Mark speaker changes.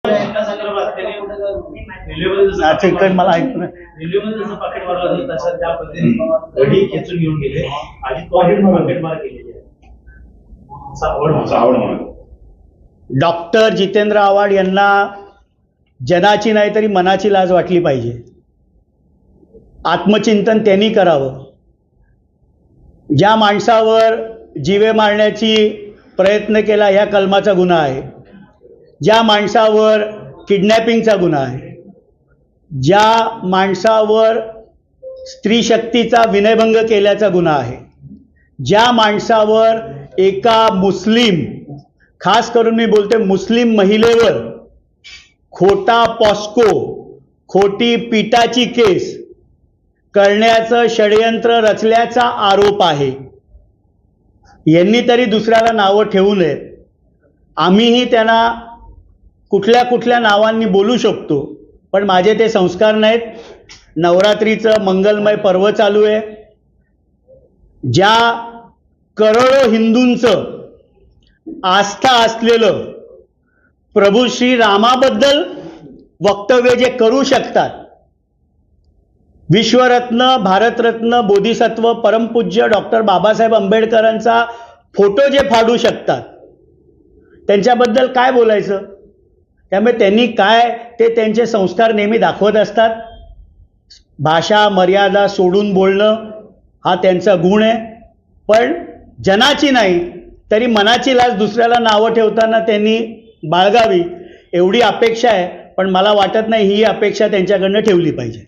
Speaker 1: त्या संदर्भात रेल्वेमध्ये मला ऐकून रेल्वेमध्ये जसं पाकिट मारलं तसं त्या पद्धतीने घडी खेचून घेऊन गेले आणि पाकिट मार केलेली आहे.
Speaker 2: डॉक्टर जितेंद्र आव्हाड यांना जनाची नाही तरी मनाची लाज वाटली पाहिजे. आत्मचिंतन त्यांनी करावं. ज्या माणसावर जीवे मारण्याची प्रयत्न केला ह्या कलमाचा गुन्हा आहे, ज्या माणसावर किडनॅपिंगचा गुन्हा आहे, ज्या माणसावर स्त्री शक्तीचा विनयभंग केल्याचा गुन्हा आहे, ज्या माणसावर एका मुस्लिम, खास करून मी बोलते मुस्लिम महिलेवर खोटा पॉस्को, खोटी पिटाची केस करण्याचं षडयंत्र रचल्याचा आरोप आहे. यांनी तरी दुसऱ्याला नावं ठेवू नयेत. आम्हीही त्यांना कुठल्या कुठल्या नावांनी बोलू शकतो, पण माझे ते संस्कार नाहीत. नवरात्रीचं मंगलमय पर्व चालू आहे. ज्या करोडो हिंदूंचं आस्था असलेलं प्रभू श्री रामाबद्दल वक्तव्य जे करू शकतात, विश्वरत्न, भारतरत्न, बोधिसत्व, परमपूज्य डॉक्टर बाबासाहेब आंबेडकरांचा फोटो जे फाडू शकतात, त्यांच्याबद्दल काय बोलायचं? त्यामुळे त्यांनी काय ते त्यांचे संस्कार नेहमी दाखवत असतात. भाषा मर्यादा सोडून बोलणं हा त्यांचा गुण आहे. पण जनाची नाही तरी मनाची लाज दुसऱ्याला नावं ठेवताना त्यांनी बाळगावी एवढी अपेक्षा आहे. पण मला वाटत नाही ही अपेक्षा त्यांच्याकडनं ठेवली पाहिजे.